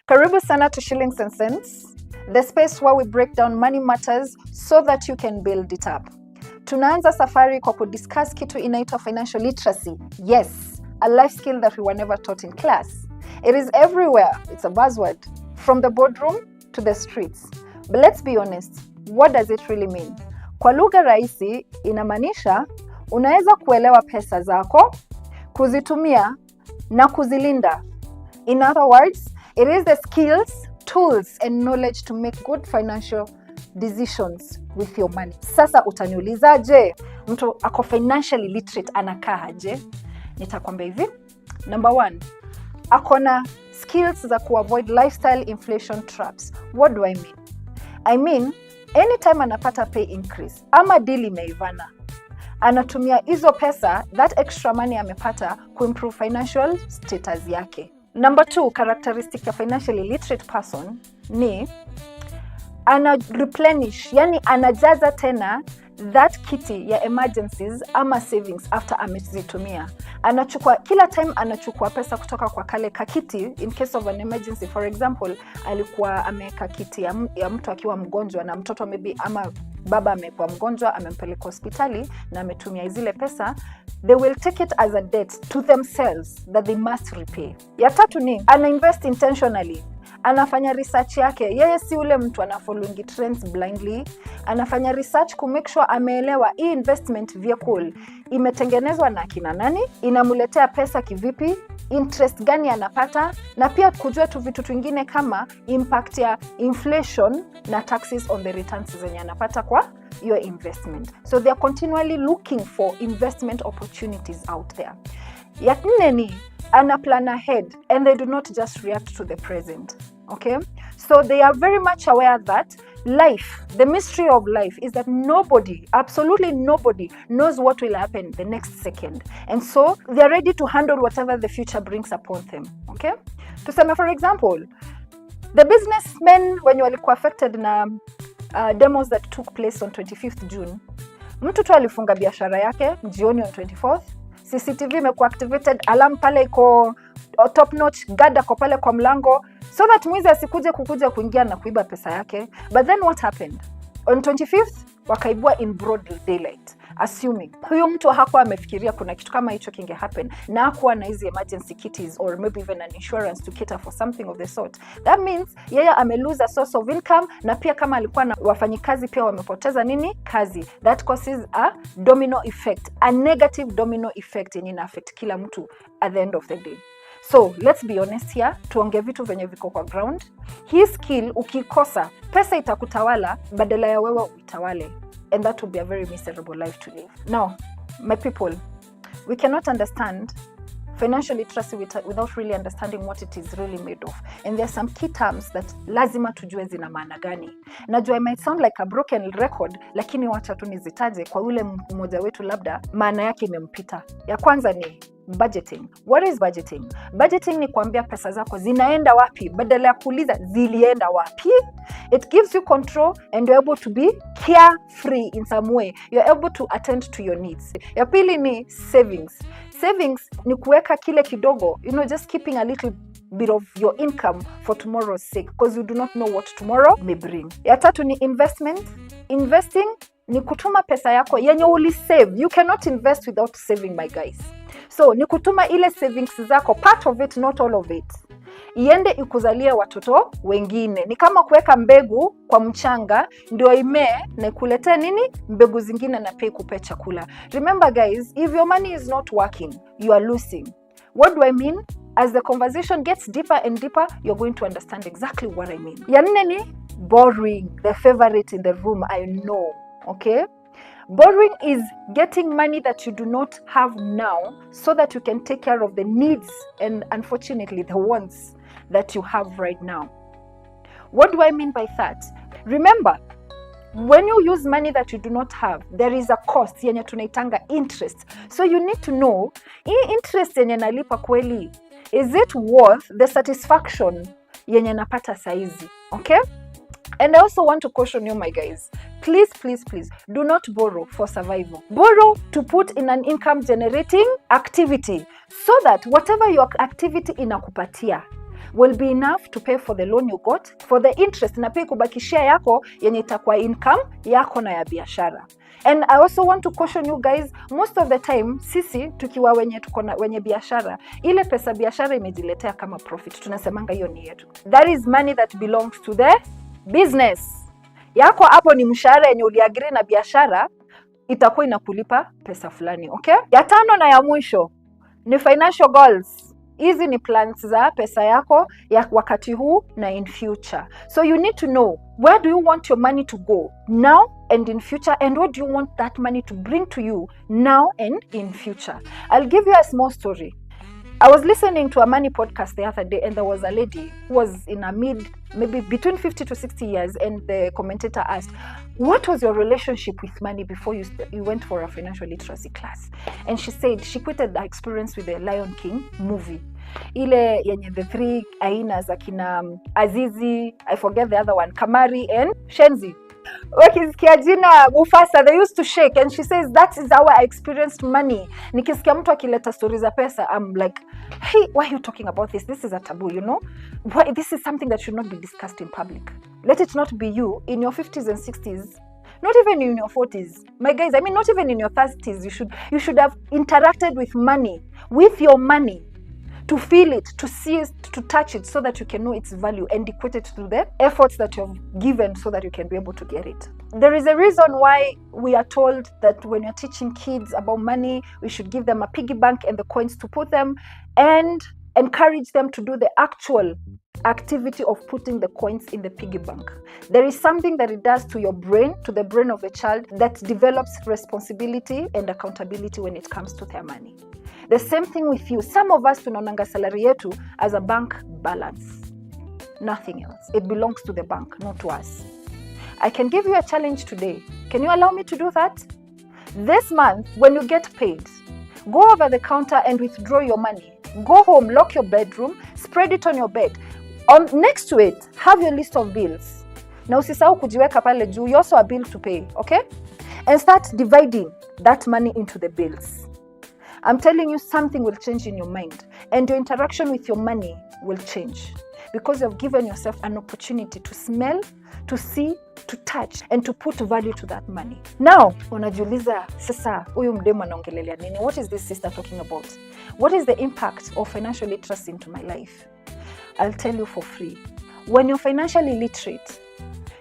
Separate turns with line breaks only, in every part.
Karibu sana to Shillings Cents, the space where we break down money matters so that you can build it up. Tunaanza safari kwa kudiscuss kitu inaitwa financial literacy. Yes, a life skill that we were never taught in class. It is everywhere. It's a buzzword. From the boardroom to the streets. But let's be honest, what does it really mean? Kwa lugha rahisi, inamaanisha unaweza kuelewa pesa zako, kuzitumia na kuzilinda. In other words, it is the skills, tools and knowledge to make good financial decisions with your money. Sasa utaniulizaje, mtu ako financially literate anakaa aje? Nitakwambia hivi. Number 1, akona skills za kuavoid lifestyle inflation traps. What do I mean? I mean, anytime anapata pay increase ama deal imeivana, anatumia hizo pesa, that extra money amepata kuimprove financial status yake. Number 2, characteristic ya financially literate person ni ana replenish, yani anajaza tena that kitty ya emergencies ama savings after amezitumia. Anachukua kila time, anachukua pesa kutoka kwa kale kakiti in case of an emergency. For example, alikuwa ameweka kiti ya mtu akiwa mgonjwa na mtoto maybe ama baba amekuwa mgonjwa, amempeleka hospitali na ametumia zile pesa. They will take it as a debt to themselves that they must repay. Ya tatu ni ana invest intentionally. Anafanya research yake. Yeye si ule mtu anafollowing trends blindly. Anafanya research ku make sure ameelewa hii investment vehicle imetengenezwa na kina nani, inamuletea pesa kivipi, interest gani anapata, na pia kujua tu vitu vingine kama impact ya inflation na taxes on the returns zenye anapata kwa your investment. So they are continually looking for investment opportunities out there. Ya 4 ni ana plan ahead and they do not just react to the present. Okay? So they are very much aware that life, the mystery of life is that nobody, absolutely nobody knows what will happen the next second. And so they are ready to handle whatever the future brings upon them. Okay? Tuseme for example, the businessmen when you walikuwa affected na demos that took place on 25th June, mtu tu alifunga biashara yake jioni on 24th. CCTV imekuwa activated, alarm pale iko top notch, guard ako pale kwa mlango so that mwizi asikuje kuingia na kuiba pesa yake. But then what happened? On 25th wakaibua in broad daylight, assuming huyo mtu hakuwa amefikiria kuna kitu kama hicho kinge happen na hakuwa na hizi emergency kitties or maybe even an insurance to cater for something of the sort. That means yeye amelose a source of income, na pia kama alikuwa na wafanyikazi pia wamepoteza kazi. That causes a domino effect, a negative domino effect yenye ina affect kila mtu at the end of the day. So let's be honest here, tuongee vitu venye viko kwa ground. Hii skill ukikosa, pesa itakutawala badala ya wewe uitawale, and that will be a very miserable life to live. Now, my people, we cannot understand financial literacy without really understanding what it is really made of. And there are some key terms that lazima tujue zina maana gani. Najua I might sound like a broken record, lakini wacha tu nizitaje kwa ule mmoja wetu labda maana yake imempita. Ya kwanza ni budgeting. What is budgeting? Budgeting ni kuambia pesa zako zinaenda wapi badala ya kuuliza zilienda wapi. It gives you control and you're able to be carefree in some way. You're able to attend to your needs. Ya pili ni savings. Savings ni kuweka kile kidogo, just keeping a little bit of your income for tomorrow's sake because you do not know what tomorrow may bring. Ya tatu ni investment. Investing ni kutuma pesa yako yenye ulisave. You cannot invest without saving, my guys. So ni kutuma ile savings zako, part of it, not all of it, iende ikuzalie watoto wengine. Ni kama kuweka mbegu kwa mchanga ndio imee na ikuletee mbegu zingine na pia kupe chakula. Remember guys, if your money is not working, you are losing. What do I mean? As the conversation gets deeper and deeper, you're going to understand exactly what I mean. Ya 4 ni borrowing, the favorite in the room, I know. Okay? Borrowing is getting money that you do not have now so that you can take care of the needs and unfortunately the wants that you have right now. What do I mean by that? Remember, when you use money that you do not have, there is a cost yenye tunaitanga interest. So you need to know, hii interest yenye nalipa kweli, is it worth the satisfaction yenye napata saizi? Okay? And I also want to caution you, my guys, please, please, please do not borrow for survival. Borrow to put in an income generating activity so that whatever your activity inakupatia, will be enough to pay for the loan you got, for the interest, na pia kubakishia yako yenye itakuwa income yako na ya biashara. And I also want to caution you guys, most of the time sisi tukiwa wenye biashara, ile pesa biashara imejiletea kama profit, tunasemanga hiyo ni yetu. That is money that belongs to the business. Yako hapo ni mshahara yenye uliagree na biashara, itakuwa inakulipa pesa fulani, okay? Ya tano na ya mwisho ni financial goals. Hizi ni plans za pesa yako ya wakati huu na in future. So you need to know, where do you want your money to go now and in future, and what do you want that money to bring to you now and in future? I'll give you a small story. I was listening to a money podcast the other day, and there was a lady who was in a maybe between 50 to 60 years, and the commentator asked, what was your relationship with money before you went for a financial literacy class? And she said she quoted the experience with the Lion King movie. Ile yenye the three ainas akina Azizi, I forget the other one, Kamari and Shenzi. Wakisikia jina Mufasa, they used to shake, and she says that is how I experienced money. Nikisikia mtu akileta stories za pesa, I'm like, hey, why are you talking about this? This is a taboo, you know? Why, this is something that should not be discussed in public. Let it not be you in your 50s and 60s, not even in your 40s. My guys, I mean, not even in your 30s. You should have interacted with money, with your money, to feel it, to see it, to touch it, so that you can know its value and equate it to the efforts that you have given so that you can be able to get it. There is a reason why we are told that when you're teaching kids about money, we should give them a piggy bank and the coins to put them, and encourage them to do the actual activity of putting the coins in the piggy bank. There is something that it does to your brain, to the brain of the child, that develops responsibility and accountability when it comes to their money. The same thing with you. Some of us tunaonanga salary yetu as a bank balance. Nothing else. It belongs to the bank, not to us. I can give you a challenge today. Can you allow me to do that? This month, when you get paid, go over the counter and withdraw your money. Go home, lock your bedroom, spread it on your bed. Next to it, have your list of bills. Na usisahau kujiweka pale juu, you also a bill to pay, okay? And start dividing that money into the bills. I'm telling you, something will change in your mind, and your interaction with your money will change, because you've given yourself an opportunity to smell, to see, to touch, and to put value to that money. Now, unajiuliza, sasa huyu mdemu anaongelelea nini? What is this sister talking about? What is the impact of financial literacy into my life? I'll tell you for free. When you're financially literate,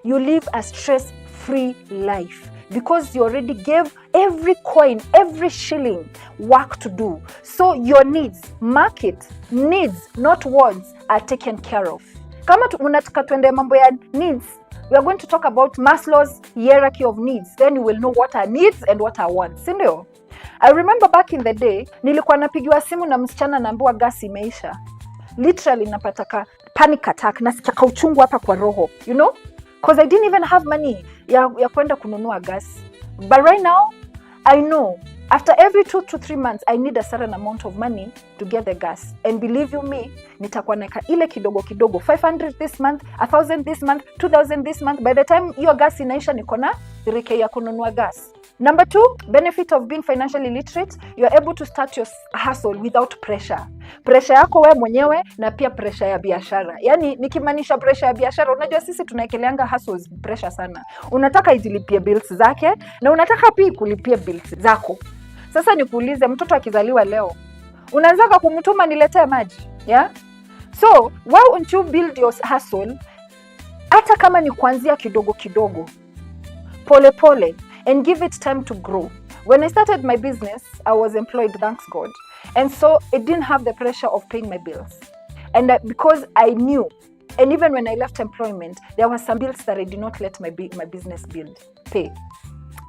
you live a stress-free life, because you already gave every coin, every shilling work to do. So your needs, market needs, not wants, are taken care of. Kama unataka tuende mambo ya needs, we are going to talk about Maslow's hierarchy of needs. Then you will know what are needs and what are wants. Sindio? I remember back in the day, nilikuwa napigiwa simu na msichana naambiwa gas imeisha. Literally napataka panic attack, nasikia uchungu hapa kwa roho, you know? Because I didn't even have money ya kwenda kununua gas. But right now, I know after every 2 to 3 months, I need a certain amount of money to get the gas. And believe you me, nitakuwa naeka ile kidogo kidogo, 500 this month, 1,000 this month, 2,000 this month. By the time your gas inaisha, niko na 3K ya kununua gas. Number 2, benefit of being financially literate, you are able to start your hustle without pressure. Pressure yako wewe mwenyewe na pia pressure ya biashara. Yaani nikimaanisha pressure ya biashara, unajua sisi tunaekeleanga hustles pressure sana. Unataka ijilipie bills zake na unataka pia kulipia bills zako. Sasa nikuulize, mtoto akizaliwa leo, unaanza kumtuma niletee maji, yeah? So, why don't you build your hustle hata kama ni kuanzia kidogo kidogo, pole pole, and give it time to grow. When I started my business, I was employed, thanks God. And so it didn't have the pressure of paying my bills. And because I knew, and even when I left employment, there were some bills that I did not let my business pay.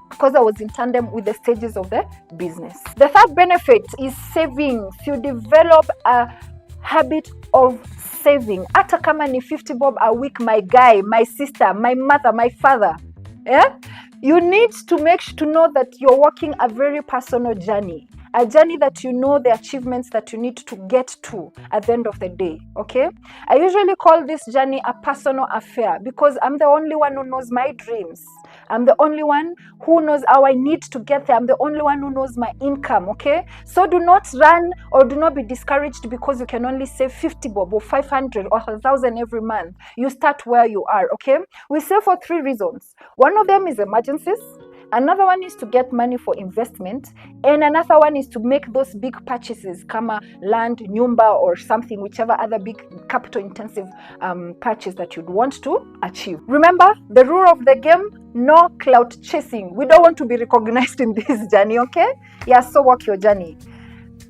Because I was in tandem with the stages of the business. The third benefit is savings. You develop a habit of saving. Hata kama ni 50 bob a week, my guy, my sister, my mother, my father. Yeah? You need to know that you're walking a very personal journey. A journey that you know the achievements that you need to get to at the end of the day, okay? I usually call this journey a personal affair because I'm the only one who knows my dreams. I'm the only one who knows how I need to get there. I'm the only one who knows my income, okay? So do not run or do not be discouraged because you can only save 50 bob or 500 or 1,000 every month. You start where you are, okay? We save for 3 reasons. One of them is emergencies. Another one is to get money for investment, and another one is to make those big purchases, kama land, nyumba, or something, whichever other big capital intensive purchase that you'd want to achieve. Remember the rule of the game: no clout chasing. We don't want to be recognized in this journey, okay? Yeah, so work your journey.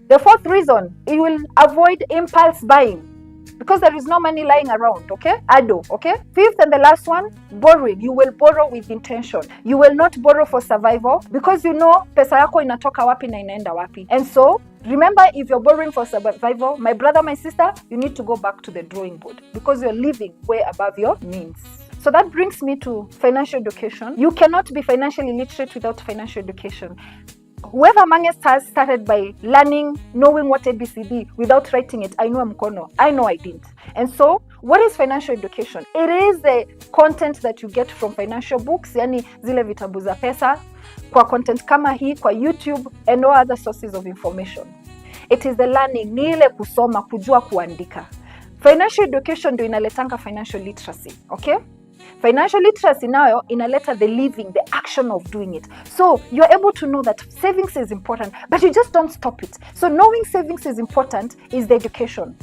The 4th reason, you will avoid impulse buying, because there is no money lying around, okay? Ado, okay? 5th and the last one, borrowing. You will borrow with intention. You will not borrow for survival, because you know pesa yako inatoka wapi na inaenda wapi. And so, remember, if you're borrowing for survival, my brother, my sister, you need to go back to the drawing board, because you're living way above your means. So that brings me to financial education. You cannot be financially literate without financial education. Whoever among us has started by learning, knowing what ABCD without writing it, I know mkono. I know I didn't. And so, what is financial education? It is the content that you get from financial books, yani zile vitabu za pesa, kwa content kama hii, kwa YouTube, and all other sources of information. It is the learning, ni ile kusoma, kujua kuandika. Financial education ndio inaletanga financial literacy, okay? Financial literacy nayo inaleta the living, the action of doing it. So you're able to know that savings is important, but you just don't stop it. So knowing savings is important is the education.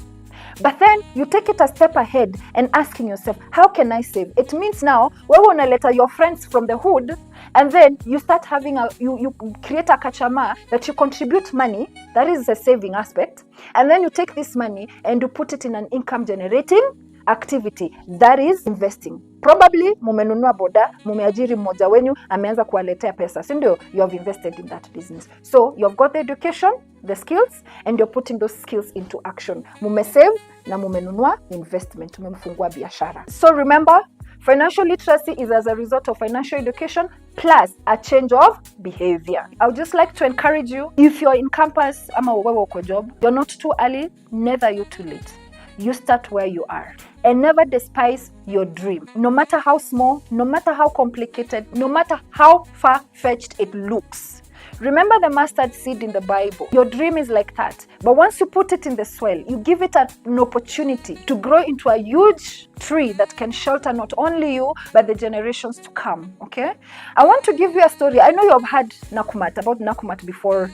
But then you take it a step ahead and asking yourself, how can I save? It means now, wewe unaleta your friends from the hood, and then you start having you create a kachama that you contribute money, that is the saving aspect, and then you take this money and you put it in an income generating activity, that is investing. Probably mumenunua boda, mumeajiri mmoja wenyu ameanza kuwaletea pesa, si ndio? You have invested in that business. So you've got the education, the skills, and you're putting those skills into action. Mumesave na mumenunua investment, mumefungua biashara. So remember, financial literacy is as a result of financial education plus a change of behavior. I would just like to encourage you, if you're in campus ama wewe uko job, you're not too early, neither you too late. You start where you are, and never despise your dream. No matter how small, no matter how complicated, no matter how far-fetched it looks. Remember the mustard seed in the Bible. Your dream is like that. But once you put it in the soil, you give it an opportunity to grow into a huge tree that can shelter not only you, but the generations to come, okay? I want to give you a story. I know you have heard about Nakumat before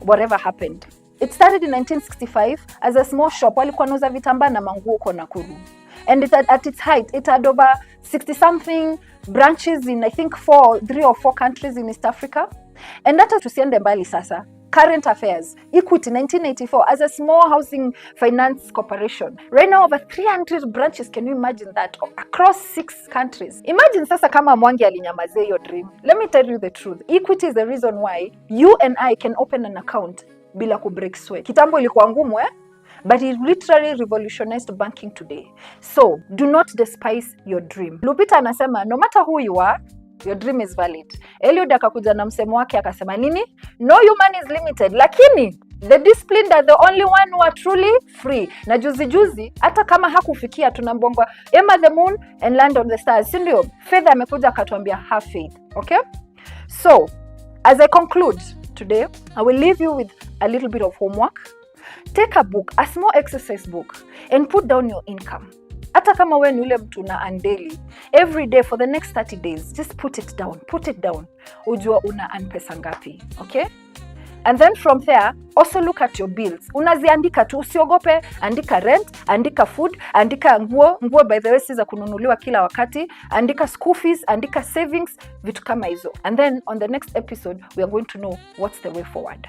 whatever happened. It started in 1965 as a small shop. Walikuwa nauza vitambaa na manguo kwa Nakuru. And at its height, it had over 60-something branches in, I think, 3 or 4 countries in East Africa. And that tusiende mbali sasa. Current affairs. Equity, 1984, as a small housing finance corporation. Right now, over 300 branches. Can you imagine that? Across 6 countries. Imagine sasa kama Mwangi alinyamaze your dream. Let me tell you the truth. Equity is the reason why you and I can open an account bila kubreak sweat. Kitambo ilikuwa ngumu, but it literally revolutionized banking today. So, do not despise your dream. Lupita anasema, no matter who you are, your dream is valid. Eliud akakuja na msemo wake akasema nini? No human is limited, lakini the disciplined are the only one who are truly free. Na juzi, hata kama hakufikia tunambongwa Emma the moon and land on the stars. Si ndio? Faith amekuja akatuambia have faith. Okay? So, as I conclude today, I will leave you with a little bit of homework. Take a book, a small exercise book, and put down your income. Hata kama wewe ni ule mtu na daily, every day for the next 30 days, just put it down. Ujua una earn pesa ngapi, okay? And then from there, also look at your bills. Unaziandika tu, usiogope, andika rent, andika food, andika nguo by the way si za kununuliwa kila wakati, andika school fees, andika savings, vitu kama hizo. And then on the next episode, we are going to know what's the way forward.